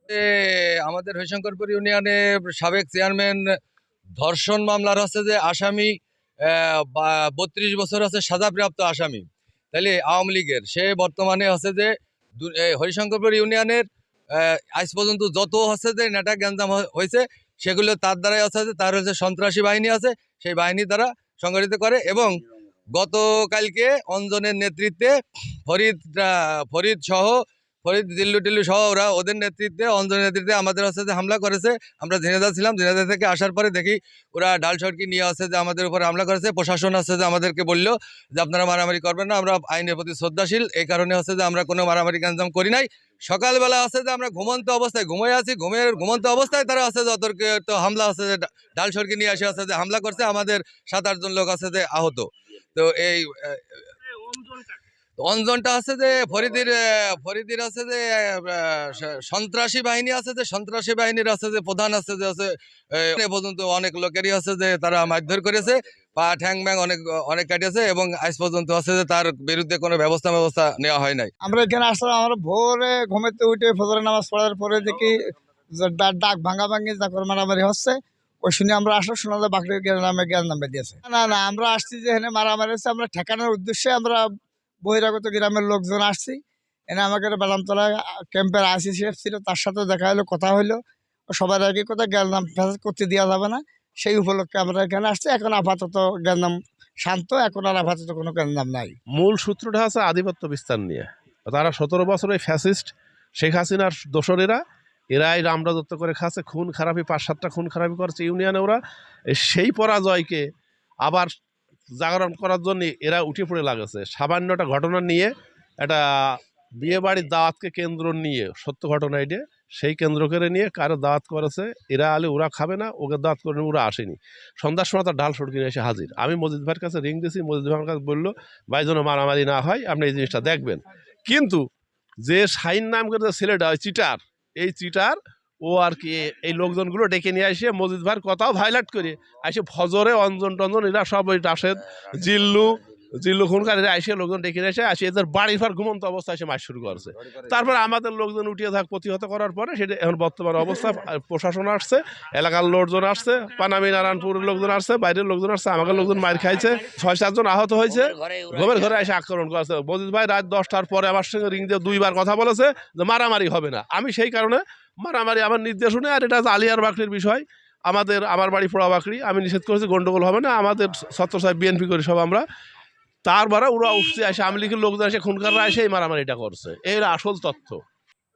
এ আমাদের হরিশঙ্করপুর ইউনিয়নে সাবেক চেয়ারম্যান ধর্ষণ মামলার হচ্ছে যে আসামি 32 বছর আছে সাজাপ্রাপ্ত আসামি, তাহলে আওয়ামী লীগের সে বর্তমানে হচ্ছে যে হরিশঙ্করপুর ইউনিয়নের আজ পর্যন্ত যত হচ্ছে যে নেটা গ্যাঞ্জাম হয়েছে সেগুলো তার দ্বারাই আছে যে তার হচ্ছে সন্ত্রাসী বাহিনী আছে, সেই বাহিনী দ্বারা সংগঠিত করে। এবং গতকালকে অঞ্জনের নেতৃত্বে ফরিদ ফরিদ সহ ফরিদ জিল্লু টিল্লু সহ ওরা ওদের নেতৃত্বে অঞ্জনের নেতৃত্বে আমাদের হচ্ছে যে হামলা করেছে। আমরা ঝিনেদা ছিলাম, ঝিনেদা থেকে আসার পরে দেখি ওরা ডাল সড়কি নিয়ে আসছে যে আমাদের উপর হামলা করেছে। প্রশাসন আছে যে আমাদেরকে বললো যে আপনারা মারামারি করবেন না, আমরা আইনের প্রতি শ্রদ্ধাশীল, এই কারণে হচ্ছে যে আমরা কোনো মারামারি গ্যাঞ্জাম করি নাই। সকালবেলা আছে যে আমরা ঘুমন্ত অবস্থায় ঘুমিয়ে আছি, ঘুমন্ত অবস্থায় তারা আছে যে অতর্কে তো হামলা আছে যে ডাল সড়কি নিয়ে আসে আছে যে হামলা করছে, আমাদের 7-8 জন লোক আছে যে আহত। তো এই অঞ্জনটা আছে যে ফরিদির আছে যে সন্ত্রাসী বাহিনী আছে যে সন্ত্রাসী বাহিনীর আছে যে প্রধান আছে যে আছে এ পর্যন্ত অনেক লোকেরই আছে যে তারা মারধর করেছে, পা ঠ্যাং ব্যাং অনেক অনেক কাটিয়েছে এবং আজ পর্যন্ত আছে যে তার বিরুদ্ধে কোনো ব্যবস্থা নেওয়া হয় নাই। আমরা এখানে আসলাম, আমরা ভোরে ঘুমেতে উঠে ফজরের নামাজ পড়ার পরে দেখি যে ডাক ভাঙাভাঙি চাকর মারামারি হচ্ছে। ওই শুনে আমরা আসলে শোনা যায় বাকরি গ্রামে জ্ঞান নামে দিয়েছে। না না, আমরা আসছি যে এখানে মারামারি হচ্ছে, আমরা ঠেকানোর উদ্দেশ্যে আমরা বহিরাগত গ্রামের লোকজন আসছি। এনে আমাকে বাদামতলা ক্যাম্পের আইসি সাহেব ছিল, তার সাথে দেখা হলো, কথা হইলো। সবার আগে কথা জ্ঞাননাম করতে দেওয়া যাবে না, সেই উপলক্ষে আমরা এখানে আসছি। এখন আপাতত জ্ঞাননাম শান্ত, এখন আর আপাতত কোনো জ্ঞাননাম নাই। মূল সূত্রটা আছে আধিপত্য বিস্তার নিয়ে। তারা 17 বছরের ফ্যাসিস্ট শেখ হাসিনার দোসরেরা, এরাই রামরা দত্ত করে খাচ্ছে, খুন খারাপি 5-7টা খুন খারাপি করছে ইউনিয়নে। ওরা সেই পরাজয়কে আবার জাগরণ করার জন্য এরা উঠে পড়ে লাগেছে। সামান্যটা ঘটনা নিয়ে, একটা বিয়ে বাড়ির দাওয়াতকে কেন্দ্র নিয়ে, সত্য ঘটনা এটা, সেই কেন্দ্র করে নিয়ে কারো দাওয়াত করেছে। এরা আলে ওরা খাবে না, ওকে দাওয়াত করে ওরা আসেনি। সন্ধ্যার সময় তার ডাল সড়কি এসে হাজির। আমি মজিদ ভাইয়ের কাছে রিং দিয়েছি, মজিদ ভাইয়ের কাছে বললো ভাই যেন মারামারি না হয়, আপনি এই জিনিসটা দেখবেন। কিন্তু যে শাইন নাম করে ছেলেটা ওই চিটার, এই চিটার ও আর কি এই লোকজনগুলো ডেকে নিয়ে আসে মজিদ ভাইয়ের কথাও ভাইলাট করে আসে ফজরে অঞ্জন টঞ্জন এরা সব ওই রাশেদ জিল্লু খুনকার এরা আসে লোকজন ডেকে নিয়ে আসে এদের বাড়ির পর ঘুমন্ত অবস্থায় এসে মাছ শুরু করছে। তারপর আমাদের লোকজন উঠিয়ে থাক প্রতিহত করার পরে সেটা এখন বর্তমান অবস্থা। প্রশাসন আসছে, এলাকার লোকজন আসছে, পানামি নারায়ণপুরের লোকজন আসছে, বাইরের লোকজন আসছে, আমাদের লোকজন মার খাইছে, 6-7 জন আহত হয়েছে। ঘুমের ঘরে এসে আক্রমণ করেছে। মজিদ ভাই রাত 10টার পরে আমার সঙ্গে রিং দিয়ে 2বার কথা বলেছে যে মারামারি হবে না। আমি সেই কারণে মারামারি আমার নির্দেশ শুনে, আর এটা আলিয়ার বাকরির বিষয়, আমার বাড়ি পোড়া বাকরি, আমি নিষেধ করেছি গন্ডগোল হবে না। আমাদের ছত্র সাহেব বিএনপি করি সব আমরা, তারপরে ওরা উঠছে আসে আওয়ামী লীগের লোকজন এসে খুনকাররা এসে এই মারামারিটা করছে। এর আসল তথ্য।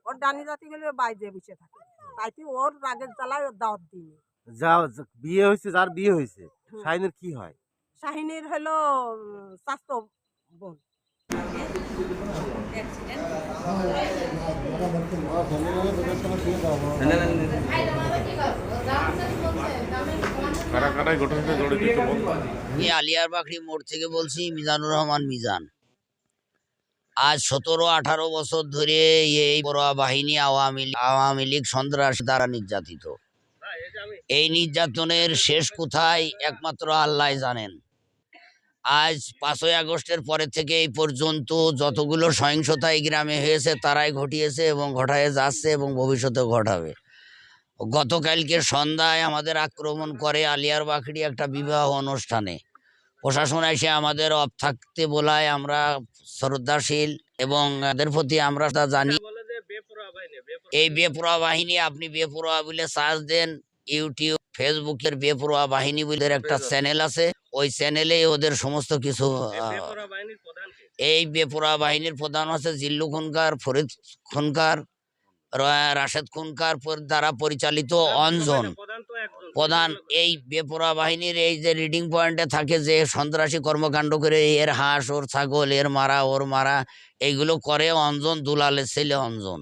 ওর ডানি জাতি গুলো বাইরে বসে থাকে, তাই কি ওর রাগের জ্বালায় ওর দাওয়াত দিই। বিয়ে হয়েছে, যার বিয়ে হয়েছে, শাহিনের কি হয়? শাহিনীর হলো স্বাস্থ্য বোন। আলিয়ার বাকরি মোড় থেকে বলছি, মিজানুর রহমান মিজান। আজ 17-18 বছর ধরে এই পড়ুয়া বাহিনী আওয়ামী লীগ সন্ত্রাস দ্বারা নির্যাতিত। এই নির্যাতনের শেষ কোথায় একমাত্র আল্লাহ জানেন। আজ 5ই আগস্টের পরে থেকে এই পর্যন্ত যতগুলো সহিংসতা এই গ্রামে হয়েছে তারাই ঘটিয়েছে এবং ঘটায় যাচ্ছে এবং ভবিষ্যতেও ঘটাবে। গতকালকে সন্ধ্যায় আমাদের আক্রমণ করে আলিয়ার বাকরি একটা বিবাহ অনুষ্ঠানে। প্রশাসন এসে আমাদের অফ থাকতে বলায় আমরা শ্রদ্ধাশীল এবং এদের প্রতি আমরা তা জানি। এই বেপরোয়া বাহিনী, আপনি বেপরোয়া বলে সার্চ দেন ইউটিউব, ফেসবুকের বেপরোয়া বাহিনী বলে একটা চ্যানেল আছে, ওই চ্যানেলে ওদের সমস্ত কিছু। এই বেপরোয়া বাহিনীর প্রধান আছে জিল্লু খুনকার, ফরিদ খুনকার, রাশেদ খুনকার দ্বারা পরিচালিত অঞ্জন প্রধান। এই বেপরোয়া বাহিনীর এই যে রিডিং পয়েন্টে থাকে যে সন্ত্রাসী কর্মকাণ্ড করে, এর হাঁস, ওর ছাগল, এর মারা, ওর মারা, এইগুলো করে অঞ্জন, দুলালের ছেলে অঞ্জন।